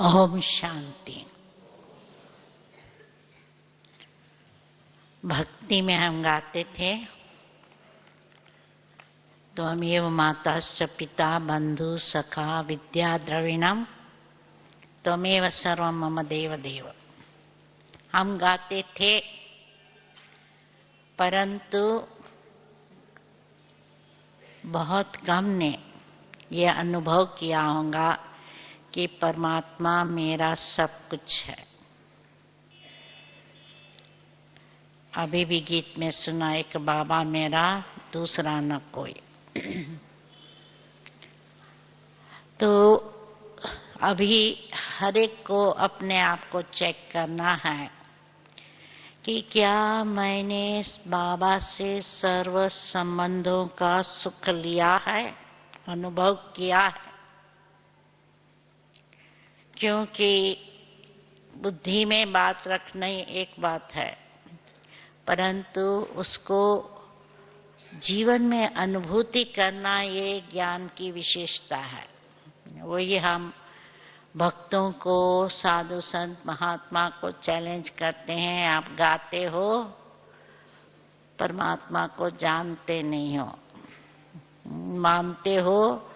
ओम शांति। भक्ति में हम गाते थे, त्वमेव माताश्च पिता बंधु सखा विद्या द्रविणम त्वमेव सर्वं मम देव देव। हम गाते थे, परंतु बहुत कम ने यह अनुभव किया होगा कि परमात्मा मेरा सब कुछ है। अभी भी गीत में सुना, एक बाबा मेरा दूसरा न कोई। तो अभी हर एक को अपने आप को चेक करना है कि क्या मैंने बाबा से सर्व संबंधों का सुख लिया है, अनुभव किया है। क्योंकि बुद्धि में बात रखना ही एक बात है, परंतु उसको जीवन में अनुभूति करना ये ज्ञान की विशेषता है। वही हम भक्तों को, साधु संत महात्मा को चैलेंज करते हैं, आप गाते हो परमात्मा को जानते नहीं हो, मानते हो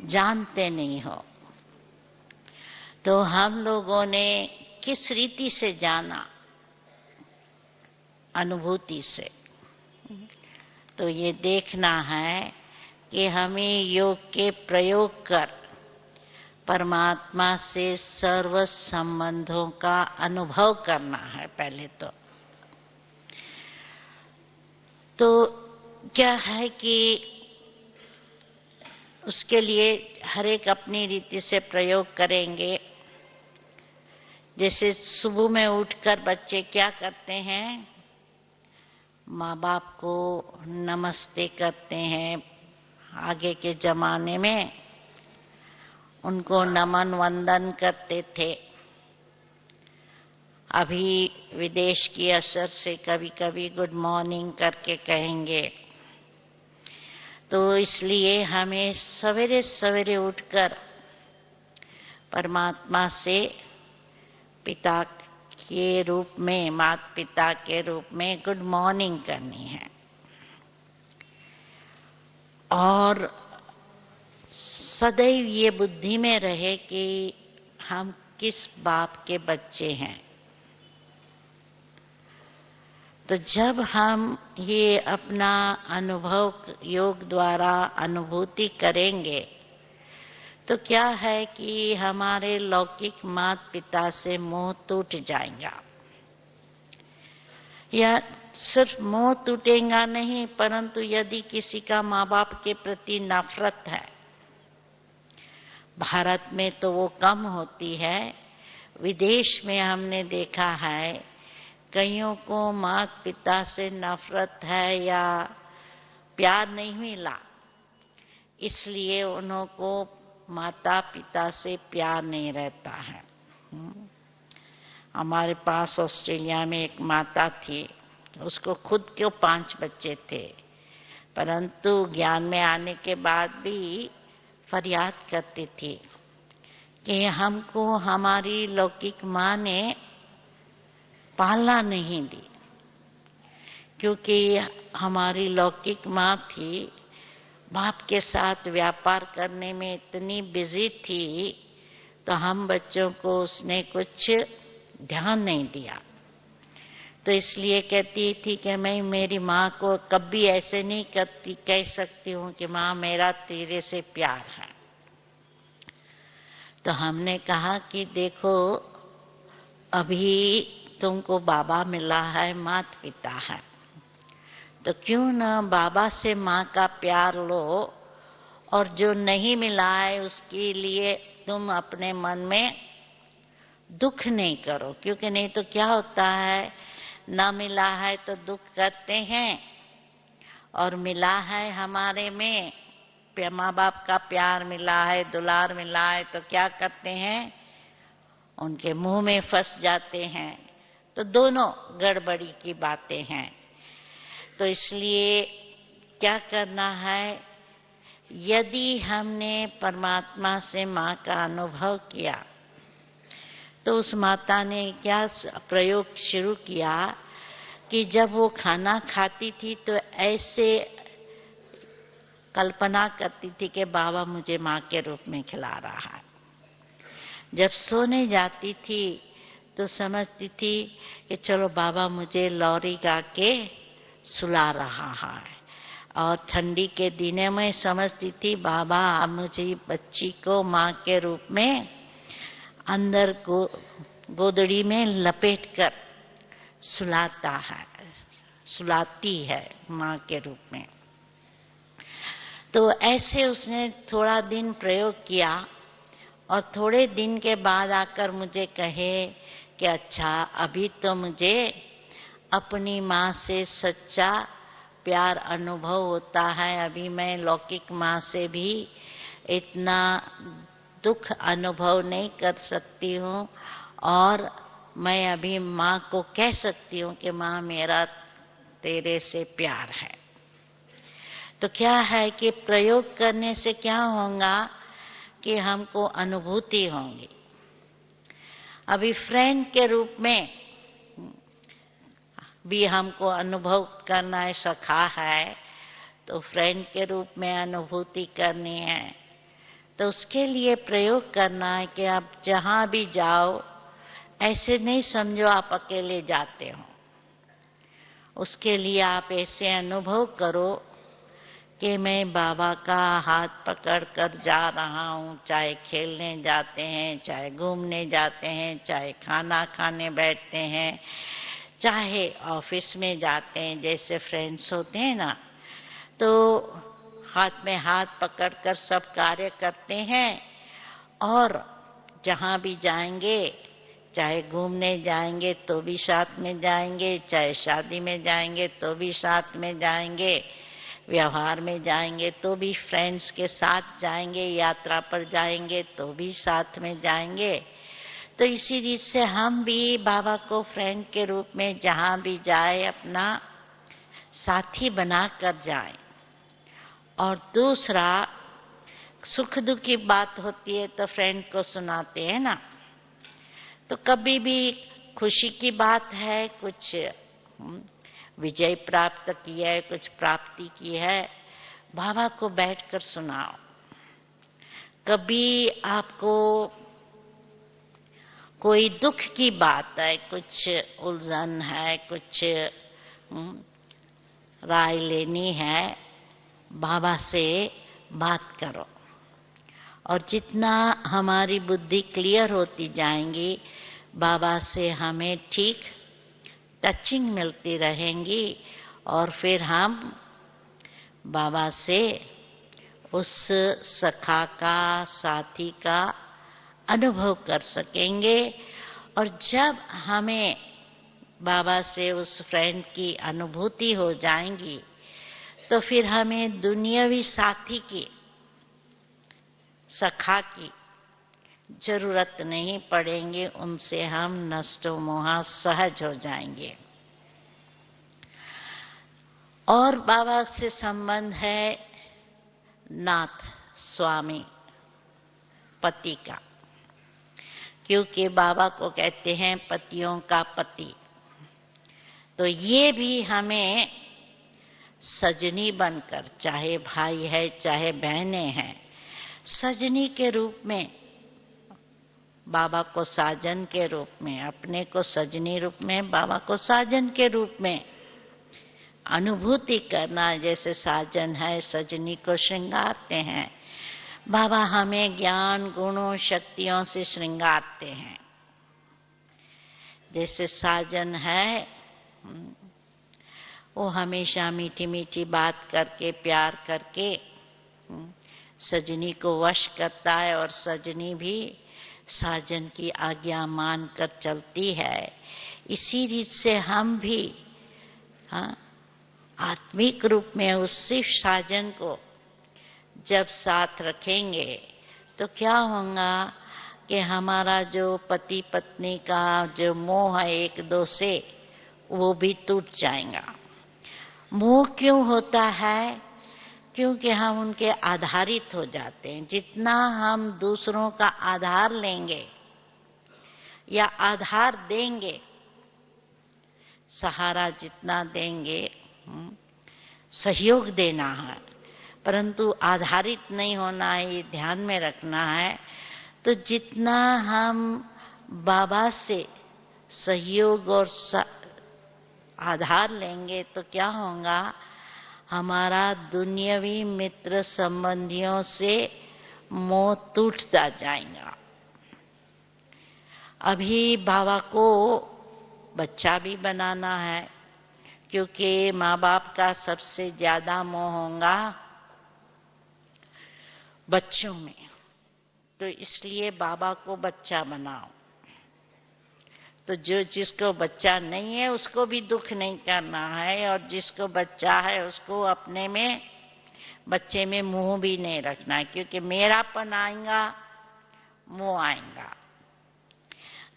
जानते नहीं हो। तो हम लोगों ने किस रीति से जाना? अनुभूति से। तो ये देखना है कि हमें योग के प्रयोग कर परमात्मा से सर्व संबंधों का अनुभव करना है पहले तो क्या है कि उसके लिए हर एक अपनी रीति से प्रयोग करेंगे। जैसे सुबह में उठकर बच्चे क्या करते हैं? माँ बाप को नमस्ते करते हैं। आगे के जमाने में उनको नमन वंदन करते थे। अभी विदेश की असर से कभी कभी गुड मॉर्निंग करके कहेंगे। तो इसलिए हमें सवेरे सवेरे उठकर परमात्मा से पिता के रूप में, माता पिता के रूप में गुड मॉर्निंग करनी है। और सदैव ये बुद्धि में रहे कि हम किस बाप के बच्चे हैं। तो जब हम ये अपना अनुभव योग द्वारा अनुभूति करेंगे तो क्या है कि हमारे लौकिक माता पिता से मोह टूट जाएगा। या सिर्फ मोह टूटेगा नहीं, परंतु यदि किसी का माँ बाप के प्रति नफरत है, भारत में तो वो कम होती है, विदेश में हमने देखा है कईयों को माता पिता से नफरत है या प्यार नहीं मिला, इसलिए उन्हों को माता पिता से प्यार नहीं रहता है। हमारे पास ऑस्ट्रेलिया में एक माता थी, उसको खुद के 5 बच्चे थे, परंतु ज्ञान में आने के बाद भी फरियाद करती थी कि हमको हमारी लौकिक माँ ने पालना नहीं दी। क्योंकि हमारी लौकिक माँ थी, बाप के साथ व्यापार करने में इतनी बिजी थी, तो हम बच्चों को उसने कुछ ध्यान नहीं दिया। तो इसलिए कहती थी कि मैं मेरी माँ को कभी ऐसे नहीं कह सकती हूँ कि माँ मेरा तेरे से प्यार है। तो हमने कहा कि देखो, अभी तुमको बाबा मिला है, माता पिता है, तो क्यों ना बाबा से माँ का प्यार लो, और जो नहीं मिला है उसके लिए तुम अपने मन में दुख नहीं करो। क्योंकि नहीं तो क्या होता है, ना मिला है तो दुख करते हैं, और मिला है हमारे में माँ बाप का प्यार मिला है, दुलार मिला है, तो क्या करते हैं, उनके मुंह में फंस जाते हैं। तो दोनों गड़बड़ी की बातें हैं। तो इसलिए क्या करना है, यदि हमने परमात्मा से माँ का अनुभव किया तो उस माता ने क्या प्रयोग शुरू किया कि जब वो खाना खाती थी तो ऐसे कल्पना करती थी कि बाबा मुझे माँ के रूप में खिला रहा है। जब सोने जाती थी तो समझती थी कि चलो बाबा मुझे लोरी गा के सुला रहा है। और ठंडी के दिनों में समझती थी बाबा मुझे बच्ची को माँ के रूप में अंदर गोदड़ी में लपेट कर सुलाती है माँ के रूप में। तो ऐसे उसने थोड़ा दिन प्रयोग किया और थोड़े दिन के बाद आकर मुझे कहे कि अच्छा अभी तो मुझे अपनी माँ से सच्चा प्यार अनुभव होता है, अभी मैं लौकिक माँ से भी इतना दुख अनुभव नहीं कर सकती हूँ और मैं अभी माँ को कह सकती हूँ कि माँ मेरा तेरे से प्यार है। तो क्या है कि प्रयोग करने से क्या होगा कि हमको अनुभूति होंगी। अभी फ्रेंड के रूप में भी हमको अनुभव करना है, सखा है तो फ्रेंड के रूप में अनुभूति करनी है। तो उसके लिए प्रयोग करना है कि आप जहां भी जाओ ऐसे नहीं समझो आप अकेले जाते हो। उसके लिए आप ऐसे अनुभव करो कि मैं बाबा का हाथ पकड़ कर जा रहा हूँ, चाहे खेलने जाते हैं, चाहे घूमने जाते हैं, चाहे खाना खाने बैठते हैं, चाहे ऑफिस में जाते हैं, जैसे फ्रेंड्स होते हैं ना, तो हाथ में हाथ पकड़कर सब कार्य करते हैं। और जहां भी जाएंगे, चाहे घूमने जाएंगे तो भी साथ में जाएंगे, चाहे शादी में जाएंगे तो भी साथ में जाएंगे, व्यवहार में जाएंगे तो भी फ्रेंड्स के साथ जाएंगे, यात्रा पर जाएंगे तो भी साथ में जाएंगे। तो इसी रीत से हम भी बाबा को फ्रेंड के रूप में जहां भी जाए अपना साथी बना कर जाए। और दूसरा, सुख दुख की बात होती है तो फ्रेंड को सुनाते हैं ना, तो कभी भी खुशी की बात है, कुछ विजय प्राप्त की है, कुछ प्राप्ति की है, बाबा को बैठकर सुनाओ। कभी आपको कोई दुख की बात है, कुछ उलझन है, कुछ राय लेनी है, बाबा से बात करो। और जितना हमारी बुद्धि क्लियर होती जाएंगी, बाबा से हमें ठीक टचिंग मिलती रहेंगी और फिर हम बाबा से उस सखा का, साथी का अनुभव कर सकेंगे। और जब हमें बाबा से उस फ्रेंड की अनुभूति हो जाएंगी तो फिर हमें दुनियावी साथी की, सखा की जरूरत नहीं पड़ेंगे, उनसे हम नष्टो मोहा सहज हो जाएंगे। और बाबा से संबंध है नाथ, स्वामी, पति का, क्योंकि बाबा को कहते हैं पतियों का पति। तो ये भी हमें सजनी बनकर, चाहे भाई है चाहे बहनें हैं, सजनी के रूप में, बाबा को साजन के रूप में, अपने को सजनी रूप में, बाबा को साजन के रूप में अनुभूति करना। जैसे साजन है सजनी को श्रृंगारते हैं, बाबा हमें ज्ञान गुणों शक्तियों से श्रृंगारते हैं। जैसे साजन है वो हमेशा मीठी मीठी बात करके, प्यार करके सजनी को वश करता है और सजनी भी साजन की आज्ञा मान कर चलती है। इसी रीत से हम भी आत्मिक रूप में उसी साजन को जब साथ रखेंगे तो क्या होगा कि हमारा जो पति पत्नी का जो मोह है एक दो से, वो भी टूट जाएगा। मोह क्यों होता है? क्योंकि हम उनके आधारित हो जाते हैं। जितना हम दूसरों का आधार लेंगे, या आधार देंगे, सहारा जितना देंगे, सहयोग देना है, परंतु आधारित नहीं होना है, ये ध्यान में रखना है। तो जितना हम बाबा से सहयोग और आधार लेंगे तो क्या होगा, हमारा दुनियावी मित्र संबंधियों से मोह टूटता जाएगा। अभी बाबा को बच्चा भी बनाना है, क्योंकि माँ बाप का सबसे ज्यादा मोह होगा बच्चों में, तो इसलिए बाबा को बच्चा बनाओ। तो जो जिसको बच्चा नहीं है उसको भी दुख नहीं करना है, और जिसको बच्चा है उसको अपने में बच्चे में मोह भी नहीं रखना है, क्योंकि मेरापन आएगा, मोह आएगा।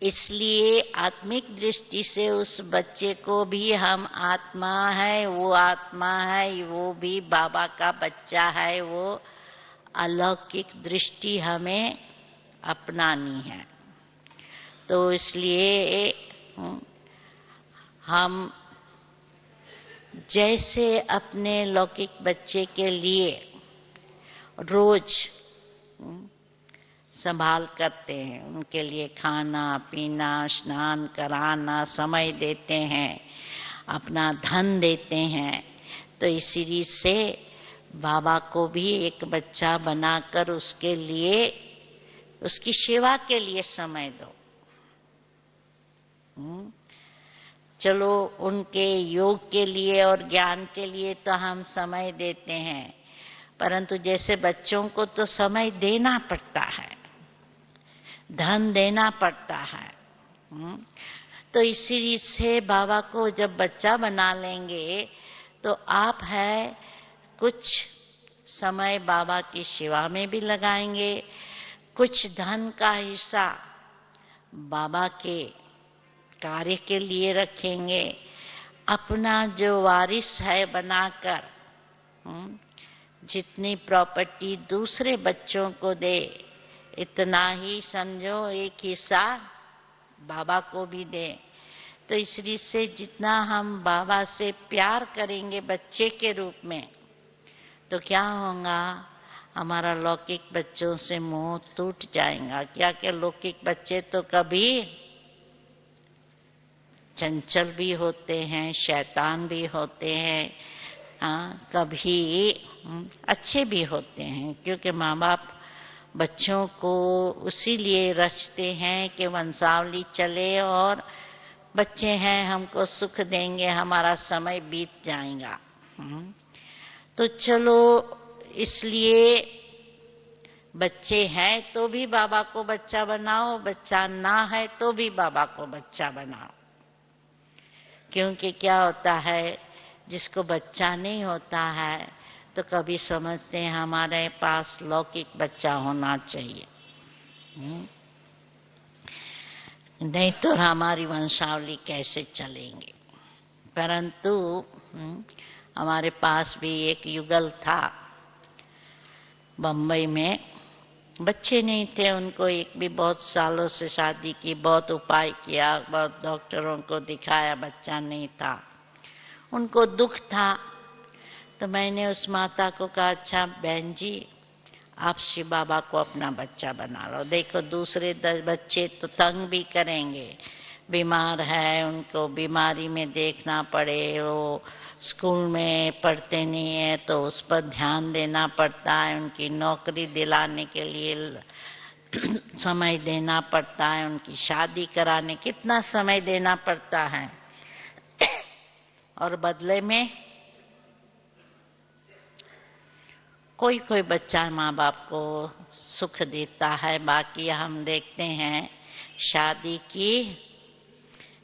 इसलिए आत्मिक दृष्टि से उस बच्चे को भी हम आत्मा है, वो आत्मा है, वो भी बाबा का बच्चा है, वो अलौकिक दृष्टि हमें अपनानी है। तो इसलिए हम जैसे अपने लौकिक बच्चे के लिए रोज संभाल करते हैं, उनके लिए खाना पीना, स्नान कराना, समय देते हैं, अपना धन देते हैं, तो इसी से बाबा को भी एक बच्चा बनाकर उसके लिए, उसकी सेवा के लिए समय दो। चलो उनके योग के लिए और ज्ञान के लिए तो हम समय देते हैं, परंतु जैसे बच्चों को तो समय देना पड़ता है, धन देना पड़ता है। तो इसी से बाबा को जब बच्चा बना लेंगे तो आप है कुछ समय बाबा की सेवा में भी लगाएंगे, कुछ धन का हिस्सा बाबा के कार्य के लिए रखेंगे, अपना जो वारिस है बनाकर जितनी प्रॉपर्टी दूसरे बच्चों को दे, इतना ही समझो एक हिस्सा बाबा को भी दे। तो इसलिए से जितना हम बाबा से प्यार करेंगे बच्चे के रूप में, तो क्या होगा, हमारा लौकिक बच्चों से मोह टूट जाएगा। क्या कि लौकिक बच्चे तो कभी चंचल भी होते हैं, शैतान भी होते हैं, कभी अच्छे भी होते हैं, क्योंकि माँ बाप बच्चों को उसी लिए रचते हैं कि वंशावली चले और बच्चे हैं हमको सुख देंगे, हमारा समय बीत जाएगा। तो चलो इसलिए बच्चे हैं तो भी बाबा को बच्चा बनाओ, बच्चा ना है तो भी बाबा को बच्चा बनाओ। क्योंकि क्या होता है, जिसको बच्चा नहीं होता है तो कभी समझते हैं हमारे पास लौकिक बच्चा होना चाहिए, नहीं तो हमारी वंशावली कैसे चलेंगे। परंतु हमारे पास भी एक युगल था बंबई में, बच्चे नहीं थे, उनको एक भी बहुत सालों से शादी की, बहुत उपाय किया, बहुत डॉक्टरों को दिखाया, बच्चा नहीं था, उनको दुख था। तो मैंने उस माता को कहा, अच्छा बहन जी आप शिव बाबा को अपना बच्चा बना लो, देखो दूसरे 10 बच्चे तो तंग भी करेंगे, बीमार है, उनको बीमारी में देखना पड़े, वो स्कूल में पढ़ते नहीं है तो उस पर ध्यान देना पड़ता है, उनकी नौकरी दिलाने के लिए समय देना पड़ता है, उनकी शादी कराने कितना समय देना पड़ता है, और बदले में कोई कोई बच्चा माँ बाप को सुख देता है। बाकी हम देखते हैं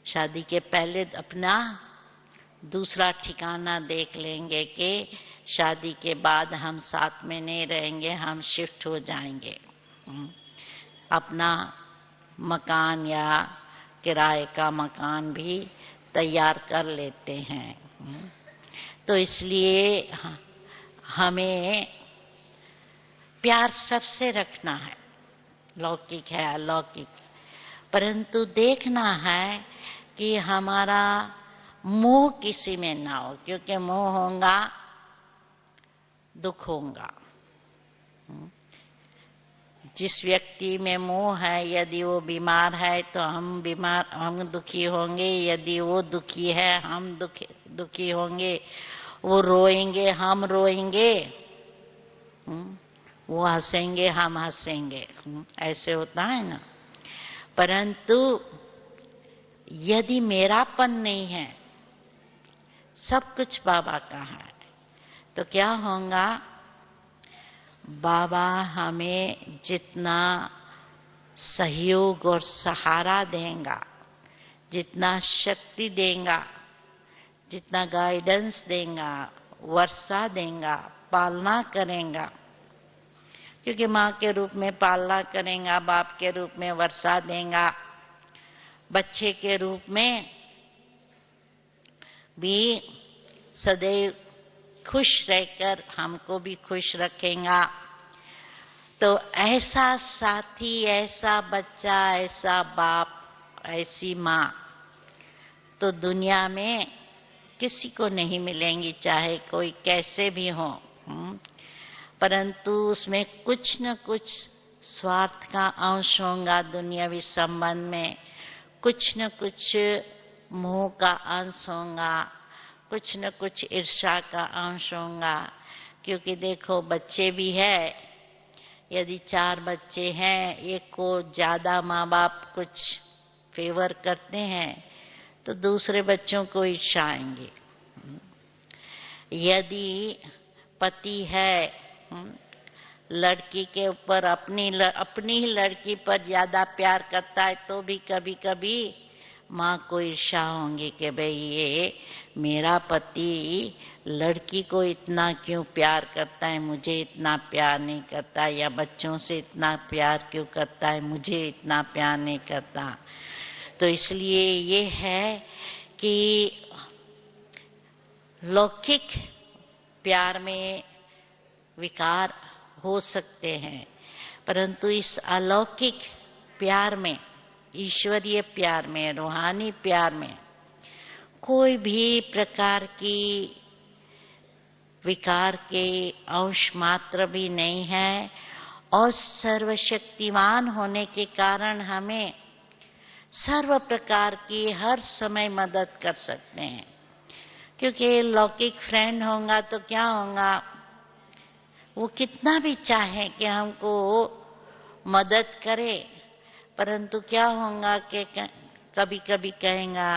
शादी के पहले अपना दूसरा ठिकाना देख लेंगे कि शादी के बाद हम साथ में नहीं रहेंगे, हम शिफ्ट हो जाएंगे, अपना मकान या किराए का मकान भी तैयार कर लेते हैं। तो इसलिए हमें प्यार सबसे रखना है, लौकिक है अलौकिक, परंतु देखना है कि हमारा मोह किसी में ना हो, क्योंकि मोह होगा दुख होगा। जिस व्यक्ति में मोह है, यदि वो बीमार है तो हम दुखी होंगे, यदि वो दुखी है हम दुखी होंगे, वो रोएंगे हम रोएंगे, वो हंसेंगे हम हंसेंगे, ऐसे होता है ना। परंतु यदि मेरापन नहीं है, सब कुछ बाबा का है, तो क्या होगा, बाबा हमें जितना सहयोग और सहारा देगा, जितना शक्ति देगा, जितना गाइडेंस देगा, वर्षा देगा, पालना करेगा, क्योंकि माँ के रूप में पालना करेगा, बाप के रूप में वर्षा देगा, बच्चे के रूप में भी सदैव खुश रहकर हमको भी खुश रखेगा। तो ऐसा साथी, ऐसा बच्चा, ऐसा बाप, ऐसी माँ तो दुनिया में किसी को नहीं मिलेंगी, चाहे कोई कैसे भी हो। परंतु उसमें कुछ न कुछ स्वार्थ का अंश होगा, दुनियावी संबंध में कुछ न कुछ मोह का अंश होगा, कुछ न कुछ ईर्ष्या का अंश होगा। क्योंकि देखो बच्चे भी है, यदि 4 बच्चे हैं, एक को ज्यादा माँ बाप कुछ फेवर करते हैं तो दूसरे बच्चों को ईर्ष्याएंगे। यदि पति है, लड़की के ऊपर अपनी ही लड़की पर ज्यादा प्यार करता है, तो भी कभी कभी माँ को ईर्ष्या होंगी कि भाई ये मेरा पति लड़की को इतना क्यों प्यार करता है, मुझे इतना प्यार नहीं करता, या बच्चों से इतना प्यार क्यों करता है, मुझे इतना प्यार नहीं करता। तो इसलिए ये है कि लौकिक प्यार में विकार हो सकते हैं, परंतु इस अलौकिक प्यार में, ईश्वरीय प्यार में, रूहानी प्यार में कोई भी प्रकार की विकार के अंश मात्र भी नहीं है। और सर्वशक्तिमान होने के कारण हमें सर्व प्रकार की हर समय मदद कर सकते हैं। क्योंकि लौकिक फ्रेंड होगा तो क्या होगा, वो कितना भी चाहे कि हमको मदद करे, परंतु क्या होगा कि कभी कभी कहेगा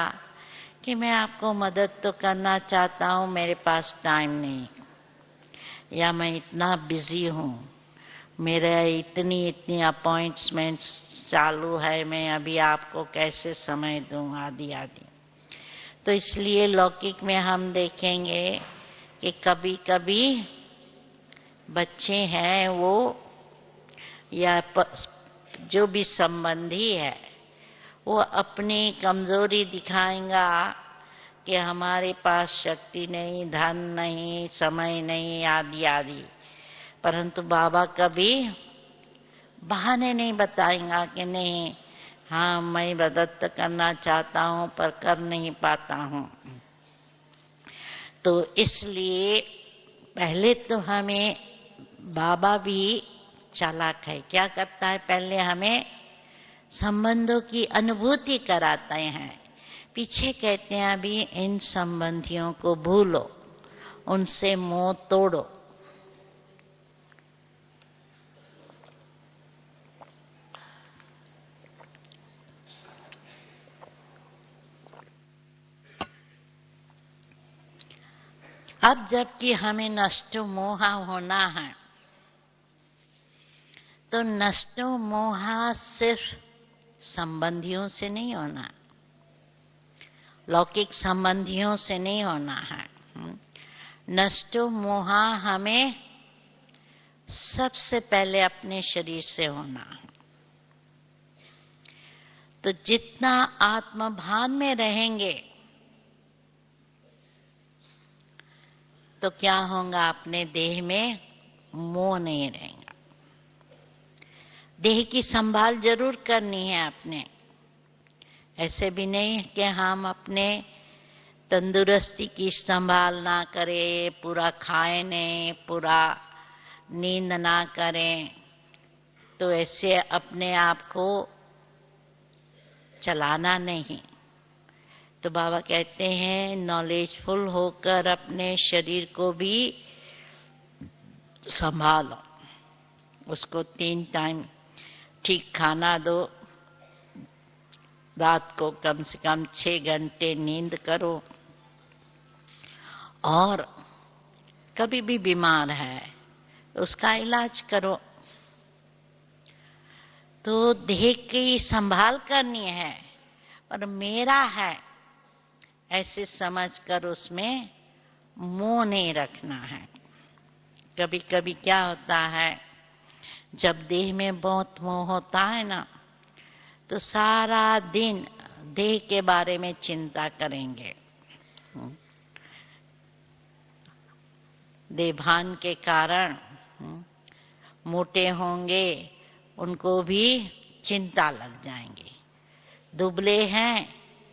कि मैं आपको मदद तो करना चाहता हूं, मेरे पास टाइम नहीं, या मैं इतना बिजी हूं, मेरे इतनी अपॉइंटमेंट्स चालू है, मैं अभी आपको कैसे समय दूं, आदि आदि। तो इसलिए लौकिक में हम देखेंगे कि कभी कभी बच्चे हैं वो, या जो भी संबंधी है, वो अपनी कमजोरी दिखाएगा कि हमारे पास शक्ति नहीं, धन नहीं, समय नहीं, आदि आदि। परंतु बाबा कभी बहाने नहीं बताएगा कि नहीं, हाँ मैं मदद करना चाहता हूं पर कर नहीं पाता हूं। तो इसलिए पहले तो हमें, बाबा भी चालाक है, क्या करता है, पहले हमें संबंधों की अनुभूति कराते हैं, पीछे कहते हैं अभी इन संबंधियों को भूलो, उनसे मोह तोड़ो। अब जबकि हमें नष्टो मोहा होना है, तो नष्टो मोहा सिर्फ संबंधियों से नहीं होना, लौकिक संबंधियों से नहीं होना है। नष्टो मोहा हमें सबसे पहले अपने शरीर से होना है। तो जितना आत्मभान में रहेंगे तो क्या होगा, अपने देह में मोह नहीं रहेगा। देह की संभाल जरूर करनी है अपने, ऐसे भी नहीं कि हम अपने तंदुरुस्ती की संभाल ना करें, पूरा खाए नहीं, पूरा नींद ना करें, तो ऐसे अपने आप को चलाना नहीं। तो बाबा कहते हैं नॉलेजफुल होकर अपने शरीर को भी संभालो, उसको 3 टाइम ठीक खाना दो, रात को कम से कम 6 घंटे नींद करो, और कभी भी बीमार है उसका इलाज करो। तो देह की संभाल करनी है, पर मेरा है ऐसे समझकर उसमें मोह नहीं रखना है। कभी कभी क्या होता है, जब देह में बहुत मोह होता है ना, तो सारा दिन देह के बारे में चिंता करेंगे। देहभान के कारण मोटे होंगे, उनको भी चिंता लग जाएंगी। दुबले हैं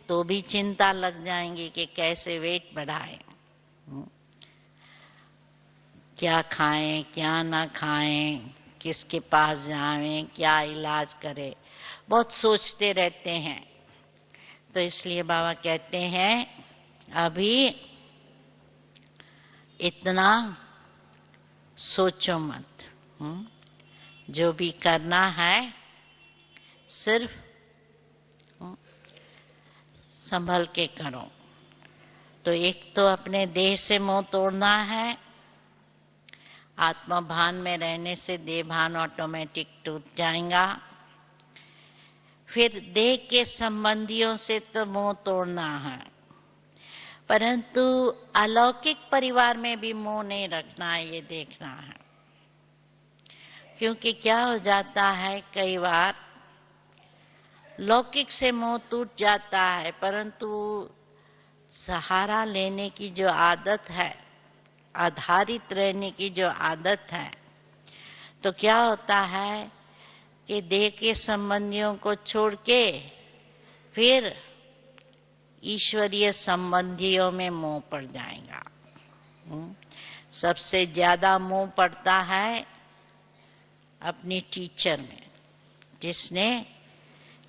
तो भी चिंता लग जाएंगी कि कैसे वेट बढ़ाएं, क्या खाएं क्या ना खाएं, किसके पास जाएं, क्या इलाज करें, बहुत सोचते रहते हैं। तो इसलिए बाबा कहते हैं अभी इतना सोचो मत, जो भी करना है सिर्फ संभल के करो। तो एक तो अपने देह से मोह तोड़ना है, आत्मा भान में रहने से देह भान ऑटोमेटिक टूट जाएगा। फिर देह के संबंधियों से तो मोह तोड़ना है, परंतु अलौकिक परिवार में भी मोह नहीं रखना है, ये देखना है। क्योंकि क्या हो जाता है, कई बार लौकिक से मोह टूट जाता है, परंतु सहारा लेने की जो आदत है, आधारित रहने की जो आदत है, तो क्या होता है कि देह के संबंधियों को छोड़ के फिर ईश्वरीय संबंधियों में मोह पड़ जाएगा। सबसे ज्यादा मोह पड़ता है अपनी टीचर में, जिसने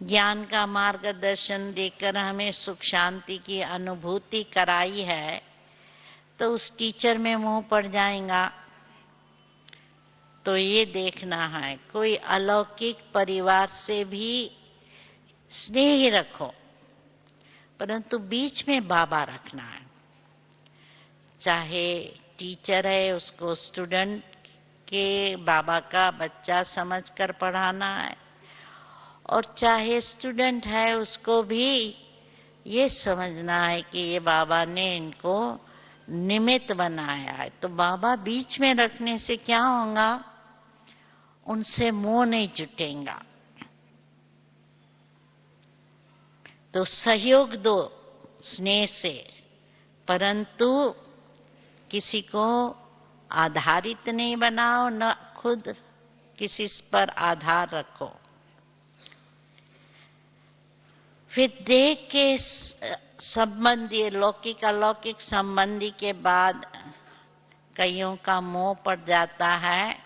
ज्ञान का मार्गदर्शन देकर हमें सुख शांति की अनुभूति कराई है, तो उस टीचर में मोह पड़ जाएगा। तो ये देखना है, कोई अलौकिक परिवार से भी स्नेह रखो, परंतु बीच में बाबा रखना है। चाहे टीचर है, उसको स्टूडेंट के बाबा का बच्चा समझकर पढ़ाना है, और चाहे स्टूडेंट है उसको भी ये समझना है कि ये बाबा ने इनको निमित्त बनाया है। तो बाबा बीच में रखने से क्या होगा, उनसे मोह नहीं जुटेगा। तो सहयोग दो स्नेह से, परंतु किसी को आधारित नहीं बनाओ, न खुद किसी पर आधार रखो। फिर देह के संबंधी, लौकिक अलौकिक संबंधी के बाद कईयों का मोह पड़ जाता है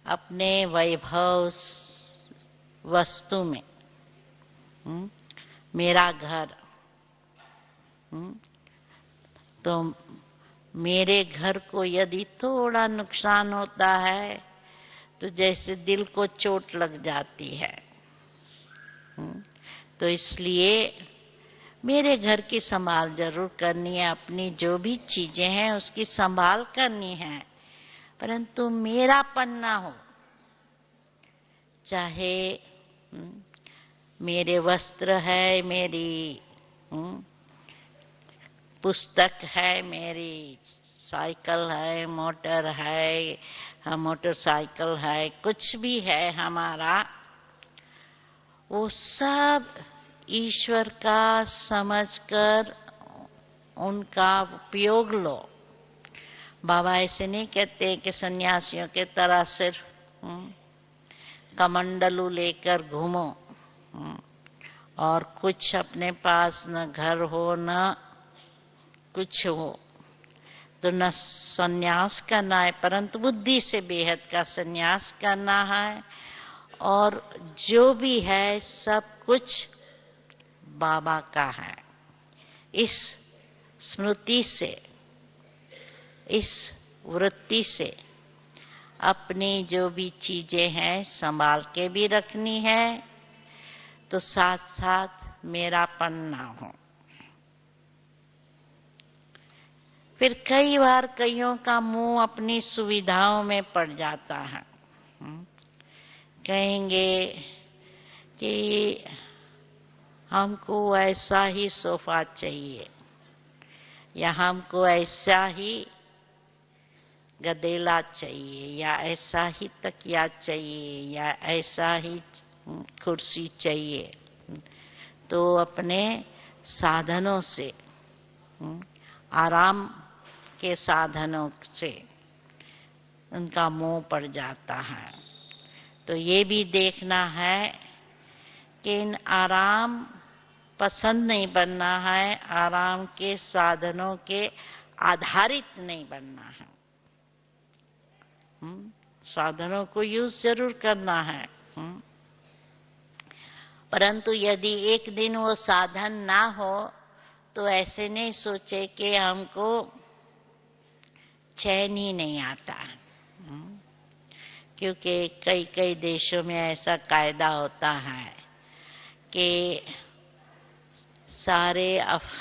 अपने वैभव वस्तु में। मेरा घर, तो मेरे घर को यदि थोड़ा नुकसान होता है तो जैसे दिल को चोट लग जाती है। तो इसलिए मेरे घर की संभाल जरूर करनी है, अपनी जो भी चीजें हैं उसकी संभाल करनी है, परंतु मेरापन ना हो। चाहे मेरे वस्त्र है, मेरी पुस्तक है, मेरी साइकिल है, मोटर है, मोटरसाइकिल है, कुछ भी है हमारा, वो सब ईश्वर का समझकर उनका उपयोग लो। बाबा ऐसे नहीं कहते कि सन्यासियों के तरह सिर्फ कमंडलू लेकर घूमो और कुछ अपने पास न घर हो न कुछ हो, तो न संन्यास करना है, परंतु बुद्धि से बेहद का संन्यास करना है। और जो भी है सब कुछ बाबा का है। इस स्मृति से, इस वृत्ति से अपनी जो भी चीजें हैं संभाल के भी रखनी है, तो साथ साथ मेरापन ना हो। फिर कई बार कईयों का मुंह अपनी सुविधाओं में पड़ जाता है। कहेंगे कि हमको ऐसा ही सोफा चाहिए, या हमको ऐसा ही गदेला चाहिए, या ऐसा ही तकिया चाहिए, या ऐसा ही कुर्सी चाहिए। तो अपने साधनों से, आराम के साधनों से उनका मोह पड़ जाता है। तो ये भी देखना है कि इन आराम पसंद नहीं बनना है, आराम के साधनों के आधारित नहीं बनना है। साधनों को यूज जरूर करना है, परंतु यदि एक दिन वो साधन ना हो तो ऐसे नहीं सोचे कि हमको चैन ही नहीं आता। क्योंकि कई कई देशों में ऐसा कायदा होता है कि सारे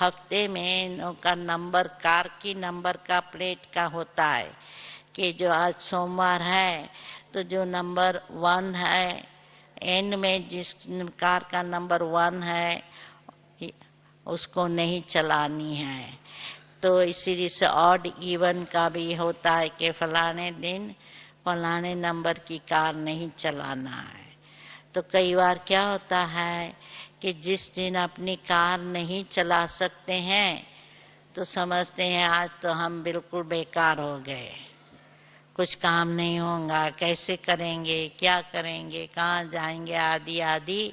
हफ्ते में इनका नंबर, कार की नंबर का प्लेट का होता है कि जो आज सोमवार है तो जो नंबर 1 है, एंड में जिस कार का नंबर 1 है उसको नहीं चलानी है। तो इसी से ऑड इवन का भी होता है कि फलाने दिन फलाने नंबर की कार नहीं चलाना है। तो कई बार क्या होता है कि जिस दिन अपनी कार नहीं चला सकते हैं तो समझते हैं आज तो हम बिल्कुल बेकार हो गए, कुछ काम नहीं होगा, कैसे करेंगे, क्या करेंगे, कहाँ जाएंगे, आदि आदि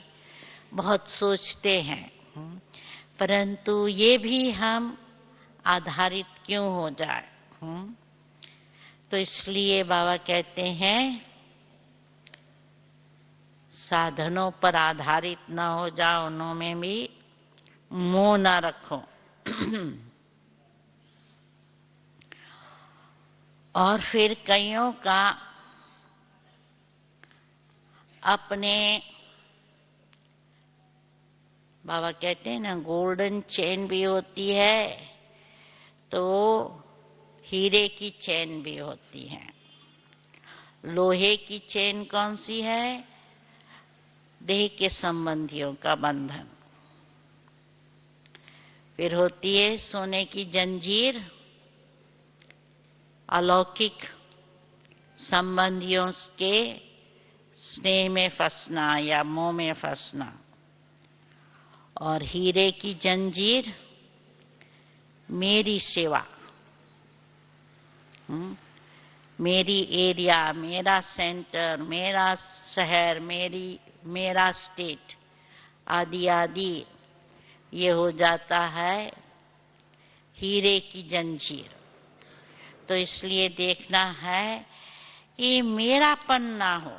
बहुत सोचते हैं। परंतु ये भी हम आधारित क्यों हो जाए। तो इसलिए बाबा कहते हैं साधनों पर आधारित ना हो जाओ, उनमें भी मोह ना रखो। और फिर कईयों का अपने, बाबा कहते हैं ना, गोल्डन चेन भी होती है तो हीरे की चेन भी होती है। लोहे की चेन कौन सी है? देह के संबंधियों का बंधन। फिर होती है सोने की जंजीर, अलौकिक संबंधियों के स्नेह में फंसना या मोह में फंसना। और हीरे की जंजीर मेरी सेवा, मेरी एरिया, मेरा सेंटर, मेरा शहर, मेरा स्टेट आदि आदि, ये हो जाता है हीरे की जंजीर। तो इसलिए देखना है कि मेरापन ना हो।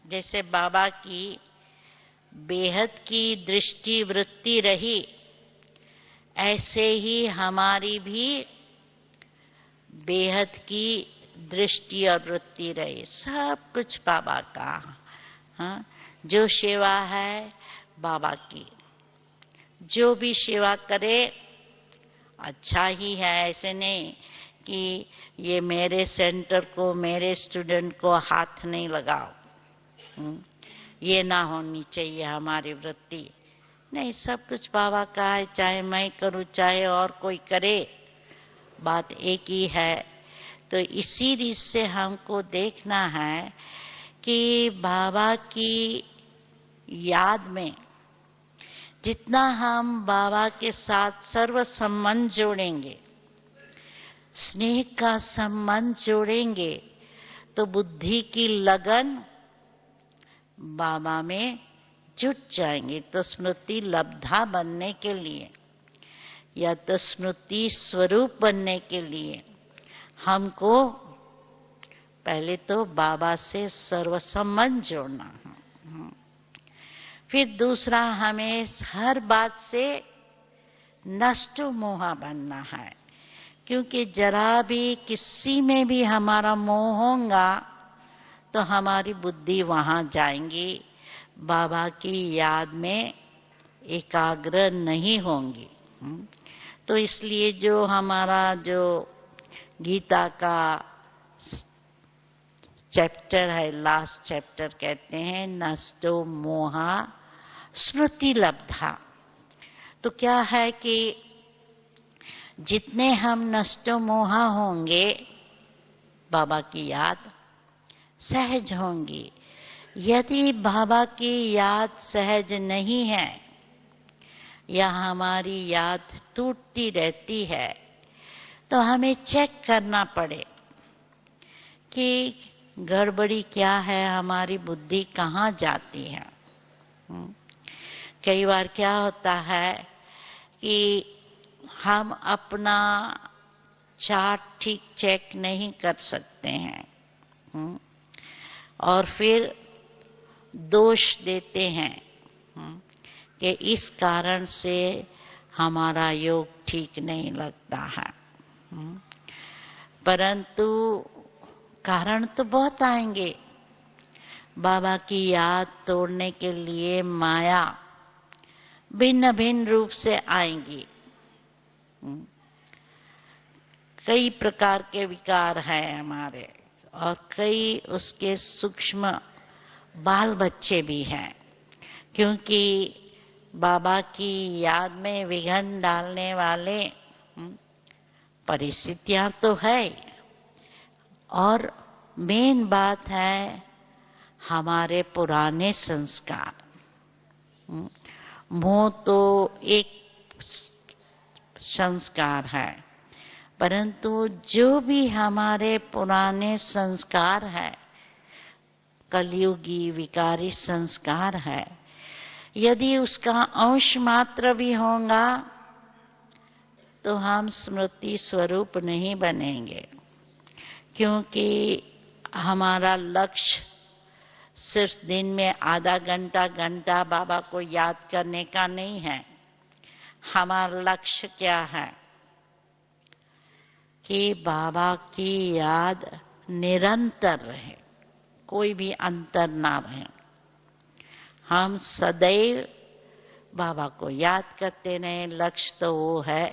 जैसे बाबा की बेहद की दृष्टि वृत्ति रही, ऐसे ही हमारी भी बेहद की दृष्टि और वृत्ति रहे। सब कुछ बाबा का। हाँ, जो सेवा है बाबा की, जो भी सेवा करे अच्छा ही है। ऐसे नहीं कि ये मेरे सेंटर को, मेरे स्टूडेंट को हाथ नहीं लगाओ, ये ना होनी चाहिए हमारी वृत्ति। नहीं, सब कुछ बाबा का है, चाहे मैं करूं चाहे और कोई करे, बात एक ही है। तो इसी रीत से हमको देखना है कि बाबा की याद में जितना हम बाबा के साथ सर्व संबंध जोड़ेंगे, स्नेह का संबंध जोड़ेंगे, तो बुद्धि की लगन बाबा में जुट जाएंगे। तो स्मृति लब्धा बनने के लिए या तो स्मृति स्वरूप बनने के लिए हमको पहले तो बाबा से सर्व संबंध जोड़ना है। फिर दूसरा, हमें हर बात से नष्ट मोह बनना है, क्योंकि जरा भी किसी में भी हमारा मोह होगा तो हमारी बुद्धि वहां जाएंगी, बाबा की याद में एकाग्र नहीं होंगी। तो इसलिए जो हमारा जो गीता का चैप्टर है, लास्ट चैप्टर कहते हैं नष्टो मोहा स्मृति लब्धा। तो क्या है कि जितने हम नष्टो मोहा होंगे बाबा की याद सहज होंगी। यदि बाबा की याद सहज नहीं है या हमारी याद टूटती रहती है तो हमें चेक करना पड़े कि गड़बड़ी क्या है, हमारी बुद्धि कहाँ जाती है। कई बार क्या होता है कि हम अपना चार्ट ठीक चेक नहीं कर सकते हैं और फिर दोष देते हैं कि इस कारण से हमारा योग ठीक नहीं लगता है। परंतु कारण तो बहुत आएंगे। बाबा की याद तोड़ने के लिए माया भिन्न भिन्न रूप से आएंगी। कई प्रकार के विकार हैं हमारे और कई उसके सूक्ष्म बाल बच्चे भी हैं, क्योंकि बाबा की याद में विघ्न डालने वाले परिस्थितियां तो है और मेन बात है हमारे पुराने संस्कार। मोह तो एक संस्कार है, परंतु जो भी हमारे पुराने संस्कार है, कलयुगी विकारी संस्कार है, यदि उसका अंश मात्र भी होगा तो हम स्मृति स्वरूप नहीं बनेंगे, क्योंकि हमारा लक्ष्य सिर्फ दिन में आधा घंटा बाबा को याद करने का नहीं है। हमारा लक्ष्य क्या है कि बाबा की याद निरंतर रहे, कोई भी अंतर ना रहे। हम सदैव बाबा को याद करते रहे, लक्ष्य तो वो है।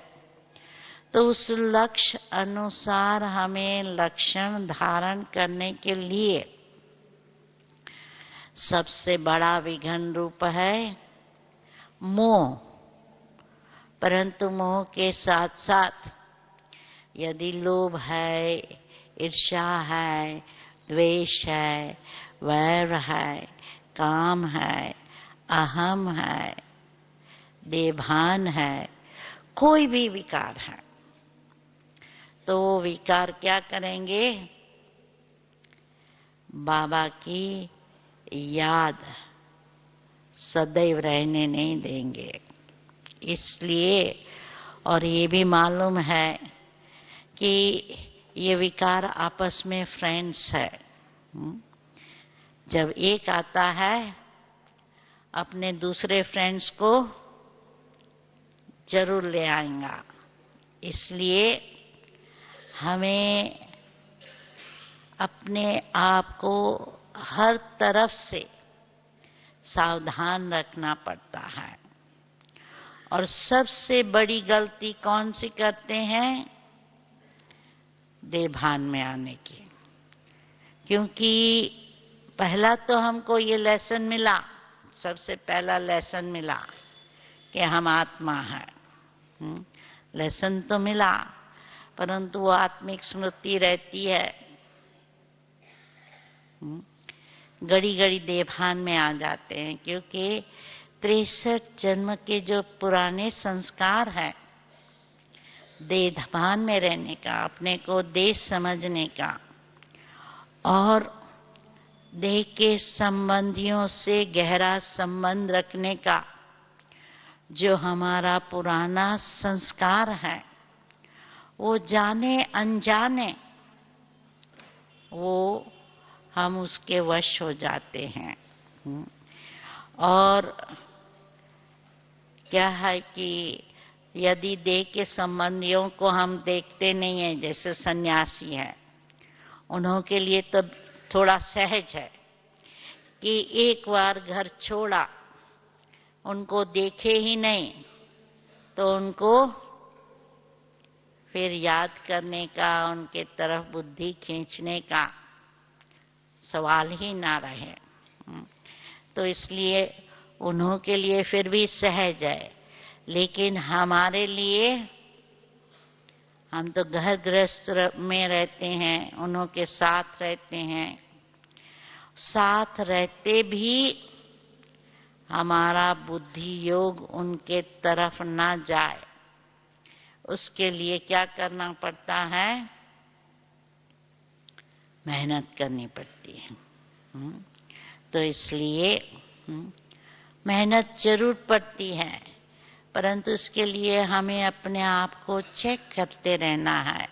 तो उस लक्ष्य अनुसार हमें लक्षण धारण करने के लिए सबसे बड़ा विघ्न रूप है मोह। परंतु मोह के साथ साथ यदि लोभ है, ईर्ष्या है, द्वेष है, वैर है, काम है, अहम है, देभान है, कोई भी विकार है, तो वो विकार क्या करेंगे? बाबा की याद सदैव रहने नहीं देंगे। इसलिए और ये भी मालूम है कि ये विकार आपस में फ्रेंड्स है। जब एक आता है अपने दूसरे फ्रेंड्स को जरूर ले आएगा। इसलिए हमें अपने आप को हर तरफ से सावधान रखना पड़ता है। और सबसे बड़ी गलती कौन सी करते हैं? देभान में आने की। क्योंकि पहला तो हमको ये लेसन मिला, सबसे पहला लेसन मिला कि हम आत्मा है। लेसन तो मिला, परंतु वो आत्मिक स्मृति रहती है, घड़ी घड़ी देभान में आ जाते हैं। क्योंकि 63 जन्म के जो पुराने संस्कार है, देभान में रहने का, अपने को देश समझने का और देह के संबंधियों से गहरा संबंध रखने का जो हमारा पुराना संस्कार है, वो जाने अनजाने वो हम उसके वश हो जाते हैं। और क्या है कि यदि देह के संबंधियों को हम देखते नहीं है, जैसे सन्यासी हैं, उन्हों के लिए तो थोड़ा सहज है कि एक बार घर छोड़ा, उनको देखे ही नहीं तो उनको फिर याद करने का, उनके तरफ बुद्धि खींचने का सवाल ही ना रहे। तो इसलिए उन्हों के लिए फिर भी सहज है, लेकिन हमारे लिए, हम तो घर गृहस्थ में रहते हैं, उन्हों के साथ रहते हैं, साथ रहते भी हमारा बुद्धि योग उनके तरफ ना जाए, उसके लिए क्या करना पड़ता है? मेहनत करनी पड़ती है। तो इसलिए मेहनत जरूर पड़ती है, परंतु इसके लिए हमें अपने आप को चेक करते रहना है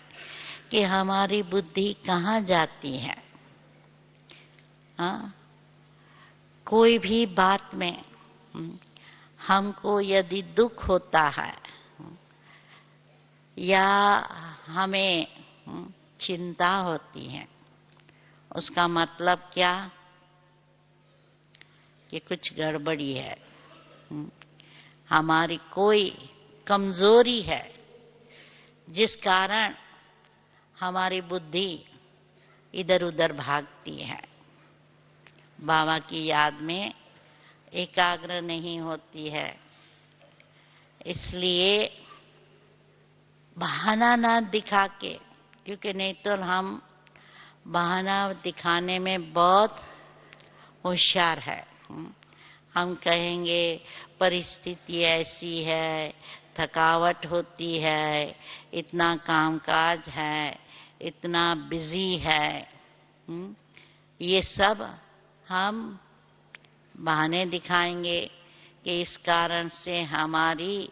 कि हमारी बुद्धि कहाँ जाती है। हाँ? कोई भी बात में हमको यदि दुख होता है या हमें चिंता होती है, उसका मतलब क्या? कि कुछ गड़बड़ी है, हमारी कोई कमजोरी है जिस कारण हमारी बुद्धि इधर उधर भागती है, बाबा की याद में एकाग्र नहीं होती है। इसलिए बहाना ना दिखा के, क्योंकि नहीं तो हम बहाना दिखाने में बहुत होशियार है। हम कहेंगे परिस्थिति ऐसी है, थकावट होती है, इतना कामकाज है, इतना बिजी है, ये सब हम बहाने दिखाएंगे कि इस कारण से हमारी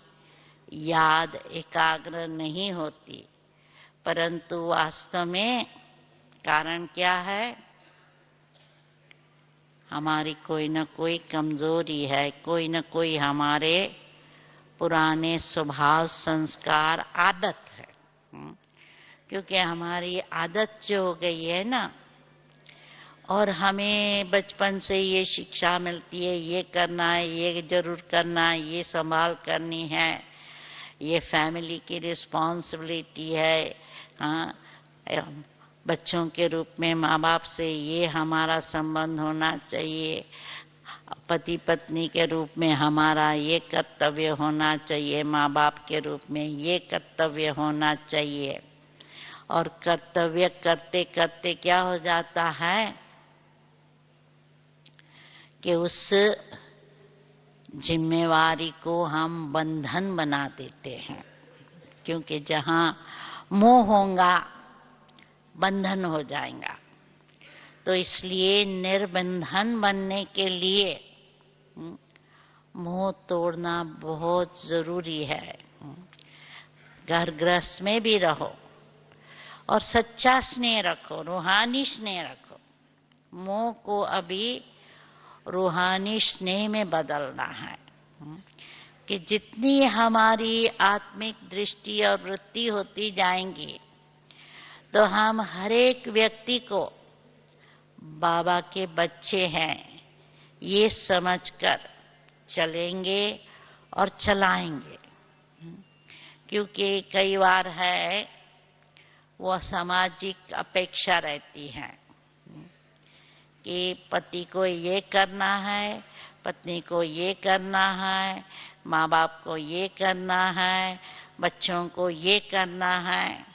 याद एकाग्र नहीं होती, परंतु वास्तव में कारण क्या है? हमारी कोई न कोई कमजोरी है, कोई न कोई हमारे पुराने स्वभाव, संस्कार, आदत है। क्योंकि हमारी आदत जो हो गई है ना, और हमें बचपन से ये शिक्षा मिलती है, ये करना है, ये जरूर करना है, ये संभाल करनी है, ये फैमिली की रिस्पॉन्सिबिलिटी है। हाँ, बच्चों के रूप में माँ बाप से ये हमारा संबंध होना चाहिए, पति पत्नी के रूप में हमारा ये कर्तव्य होना चाहिए, माँ बाप के रूप में ये कर्तव्य होना चाहिए। और कर्तव्य करते करते क्या हो जाता है कि उस जिम्मेवारी को हम बंधन बना देते हैं, क्योंकि जहां मोह होगा बंधन हो जाएगा। तो इसलिए निर्बंधन बनने के लिए मोह तोड़ना बहुत जरूरी है। घर गृहस्थ में भी रहो और सच्चा स्नेह रखो, रूहानी स्नेह रखो। मोह को अभी रूहानी स्नेह में बदलना है कि जितनी हमारी आत्मिक दृष्टि और वृत्ति होती जाएंगी, तो हम हर एक व्यक्ति को बाबा के बच्चे हैं ये समझकर चलेंगे और चलाएंगे। क्योंकि कई बार है वो सामाजिक अपेक्षा रहती है कि पति को ये करना है, पत्नी को ये करना है, माँ बाप को ये करना है, बच्चों को ये करना है।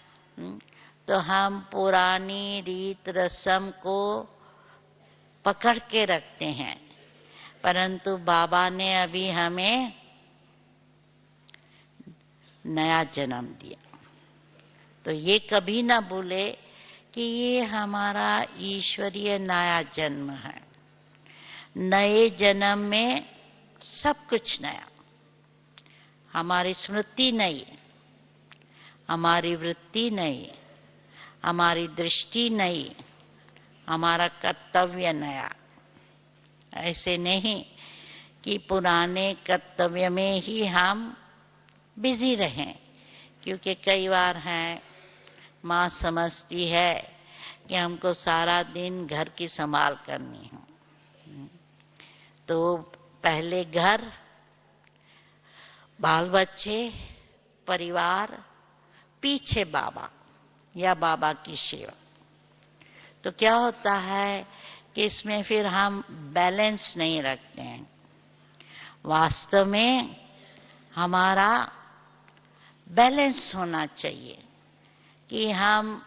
तो हम पुरानी रीत रस्म को पकड़ के रखते हैं, परंतु बाबा ने अभी हमें नया जन्म दिया। तो ये कभी ना भूले कि ये हमारा ईश्वरीय नया जन्म है। नए जन्म में सब कुछ नया, हमारी स्मृति नई, हमारी वृत्ति नई, हमारी दृष्टि नई, हमारा कर्तव्य नया। ऐसे नहीं कि पुराने कर्तव्य में ही हम बिजी रहें, क्योंकि कई बार है माँ समझती है कि हमको सारा दिन घर की संभाल करनी है, तो पहले घर, बाल बच्चे, परिवार, पीछे बाबा या बाबा की सेवा। तो क्या होता है कि इसमें फिर हम बैलेंस नहीं रखते हैं। वास्तव में हमारा बैलेंस होना चाहिए कि हम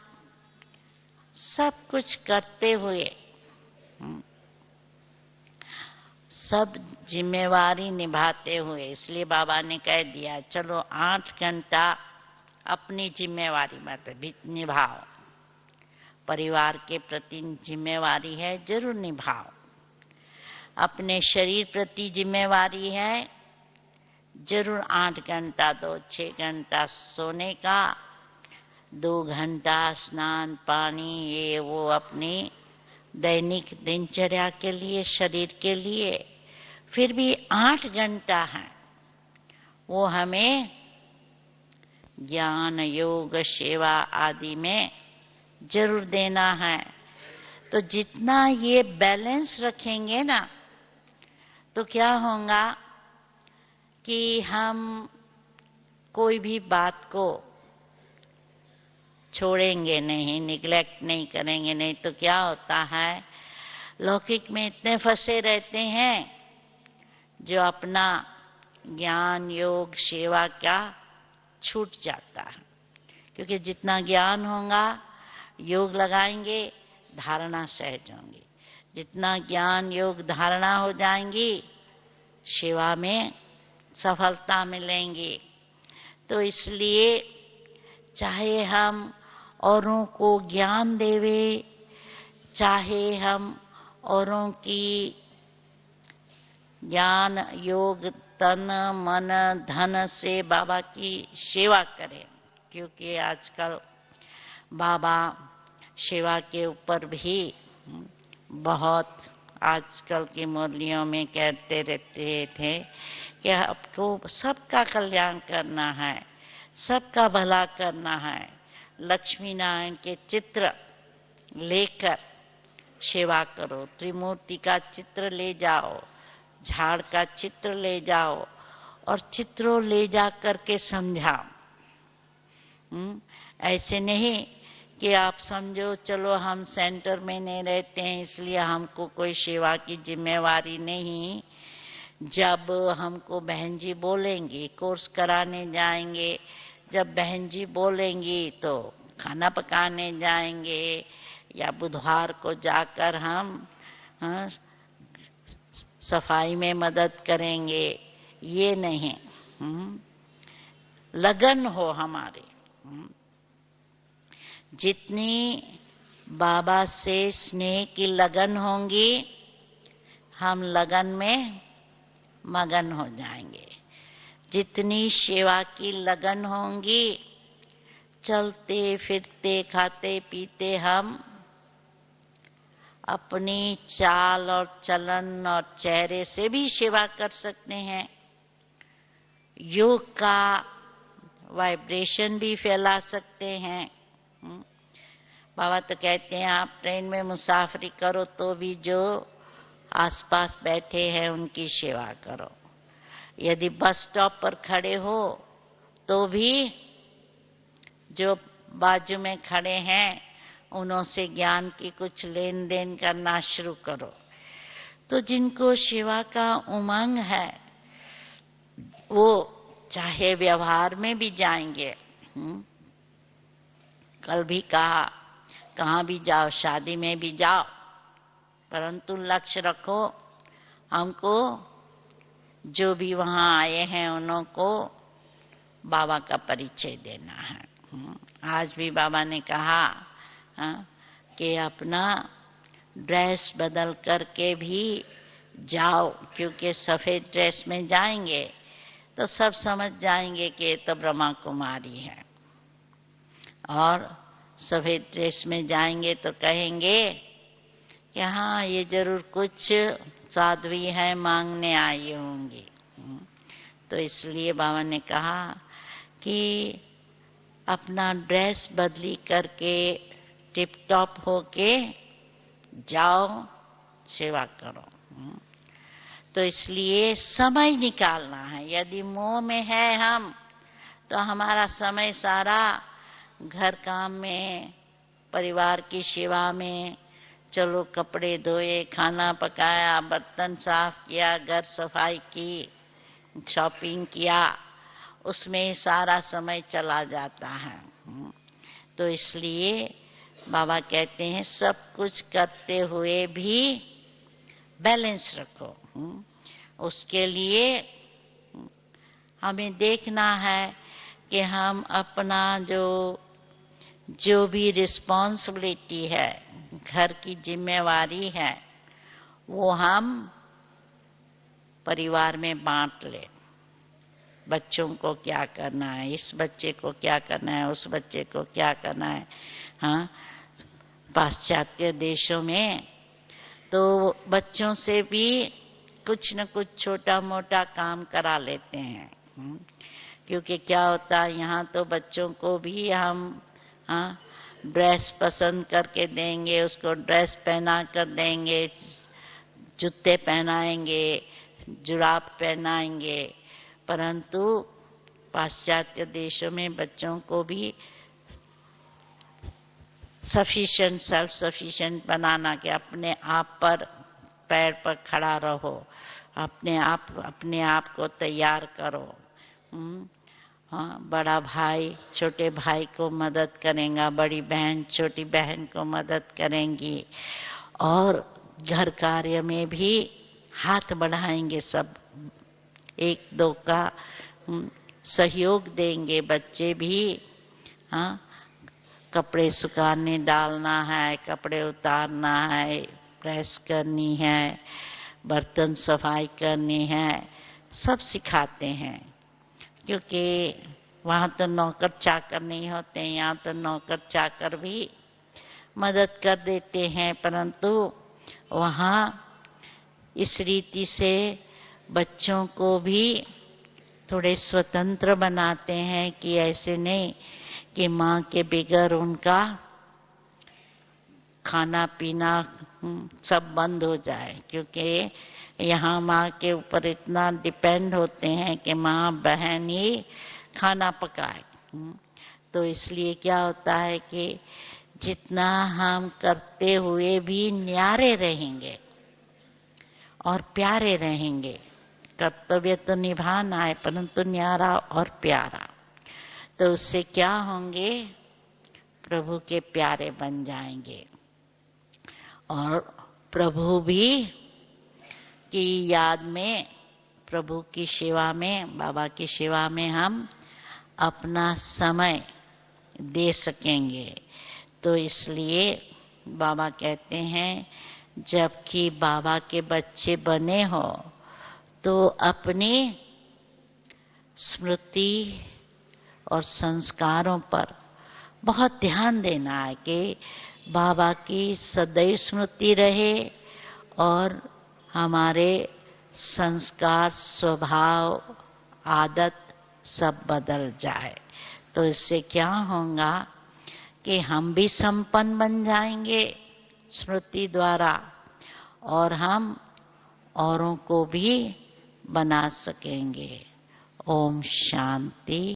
सब कुछ करते हुए, सब जिम्मेवारी निभाते हुए, इसलिए बाबा ने कह दिया चलो 8 घंटा अपनी जिम्मेवारी मतलब निभाओ। परिवार के प्रति जिम्मेवारी है, जरूर निभाओ। अपने शरीर प्रति जिम्मेवारी है, जरूर 8 घंटा दो, 6 घंटा सोने का, 2 घंटा स्नान पानी ये वो अपनी दैनिक दिनचर्या के लिए, शरीर के लिए। फिर भी 8 घंटा है वो हमें ज्ञान योग सेवा आदि में जरूर देना है। तो जितना ये बैलेंस रखेंगे ना, तो क्या होगा कि हम कोई भी बात को छोड़ेंगे नहीं, निग्लेक्ट नहीं करेंगे। नहीं तो क्या होता है, लौकिक में इतने फंसे रहते हैं जो अपना ज्ञान योग सेवा का छूट जाता है। क्योंकि जितना ज्ञान होगा, योग लगाएंगे, धारणा सहज होंगी। जितना ज्ञान योग धारणा हो जाएंगी, सेवा में सफलता मिलेंगी। तो इसलिए चाहे हम औरों को ज्ञान देवे, चाहे हम औरों की ज्ञान योग तन मन धन से बाबा की सेवा करें, क्योंकि आजकल बाबा सेवा के ऊपर भी बहुत आजकल की मुरलियों में कहते रहते थे कि आपको सबका कल्याण करना है, सबका भला करना है। लक्ष्मी नारायण के चित्र लेकर सेवा करो, त्रिमूर्ति का चित्र ले जाओ, झाड़ का चित्र ले जाओ और चित्रों ले जा करके समझाओ। ऐसे नहीं कि आप समझो चलो हम सेंटर में नहीं रहते हैं इसलिए हमको कोई सेवा की जिम्मेवारी नहीं। जब हमको बहन जी बोलेंगी कोर्स कराने जाएंगे, जब बहन जी बोलेंगी तो खाना पकाने जाएंगे, या बुधवार को जाकर हम सफाई में मदद करेंगे। ये नहीं, लगन हो हमारी। जितनी बाबा से स्नेह की लगन होंगी, हम लगन में मगन हो जाएंगे। जितनी सेवा की लगन होंगी, चलते फिरते खाते पीते हम अपनी चाल और चलन और चेहरे से भी सेवा कर सकते हैं। योग का वाइब्रेशन भी फैला सकते हैं। बाबा तो कहते हैं आप ट्रेन में मुसाफरी करो तो भी जो आसपास बैठे हैं उनकी सेवा करो। यदि बस स्टॉप पर खड़े हो तो भी जो बाजू में खड़े हैं उन्हों से ज्ञान की कुछ लेन देन करना शुरू करो। तो जिनको सेवा का उमंग है वो चाहे व्यवहार में भी जाएंगे। कल भी कहा, कहाँ भी जाओ, शादी में भी जाओ, परंतु लक्ष्य रखो हमको जो भी वहां आए हैं उन्हों को बाबा का परिचय देना है। आज भी बाबा ने कहा कि अपना ड्रेस बदल करके भी जाओ, क्योंकि सफेद ड्रेस में जाएंगे तो सब समझ जाएंगे कि ये तो ब्रह्मा कुमारी है, और सफेद ड्रेस में जाएंगे तो कहेंगे कि हाँ ये जरूर कुछ साध्वी है, मांगने आई होंगी। तो इसलिए बाबा ने कहा कि अपना ड्रेस बदली करके टिप टॉप होके जाओ, सेवा करो। तो इसलिए समय निकालना है। यदि मोह में है हम, तो हमारा समय सारा घर काम में, परिवार की सेवा में, चलो कपड़े धोए, खाना पकाया, बर्तन साफ किया, घर सफाई की, शॉपिंग किया, उसमें सारा समय चला जाता है। तो इसलिए बाबा कहते हैं सब कुछ करते हुए भी बैलेंस रखो। उसके लिए हमें देखना है कि हम अपना जो भी रिस्पॉन्सिबिलिटी है, घर की जिम्मेवारी है, वो हम परिवार में बांट ले। बच्चों को क्या करना है, इस बच्चे को क्या करना है, उस बच्चे को क्या करना है। हाँ, पाश्चात्य देशों में तो बच्चों से भी कुछ न कुछ छोटा मोटा काम करा लेते हैं। क्योंकि क्या होता है, यहाँ तो बच्चों को भी हम ड्रेस पसंद करके देंगे, उसको ड्रेस पहना कर देंगे, जूते पहनाएंगे, जुराब पहनाएंगे, परंतु पाश्चात्य देशों में बच्चों को भी सफिशिएंट, सेल्फ सफिशिएंट बनाना, कि अपने आप पर पैर पर खड़ा रहो, अपने आप को तैयार करो। बड़ा भाई छोटे भाई को मदद करेगा, बड़ी बहन छोटी बहन को मदद करेंगी, और घर कार्य में भी हाथ बढ़ाएंगे, सब एक दो का सहयोग देंगे। बच्चे भी कपड़े सुखाने डालना है, कपड़े उतारना है, प्रेस करनी है, बर्तन सफाई करनी है, सब सिखाते हैं। क्योंकि वहां तो नौकर चाकर नहीं होते, यहाँ तो नौकर चाकर भी मदद कर देते हैं, परंतु वहां इस रीति से बच्चों को भी थोड़े स्वतंत्र बनाते हैं कि ऐसे नहीं कि माँ के बगैर उनका खाना पीना सब बंद हो जाए। क्योंकि यहाँ माँ के ऊपर इतना डिपेंड होते हैं कि माँ बहन ही खाना पकाए। तो इसलिए क्या होता है कि जितना हम करते हुए भी न्यारे रहेंगे और प्यारे रहेंगे। कर्तव्य तो निभाना है, परंतु न्यारा और प्यारा, तो उससे क्या होंगे, प्रभु के प्यारे बन जाएंगे। और प्रभु भी की याद में, प्रभु की सेवा में, बाबा की सेवा में हम अपना समय दे सकेंगे। तो इसलिए बाबा कहते हैं, जबकि बाबा के बच्चे बने हो तो अपनी स्मृति और संस्कारों पर बहुत ध्यान देना है कि बाबा की सदैव स्मृति रहे और हमारे संस्कार, स्वभाव, आदत सब बदल जाए। तो इससे क्या होगा कि हम भी संपन्न बन जाएंगे स्मृति द्वारा, और हम औरों को भी बना सकेंगे। ओम शांति।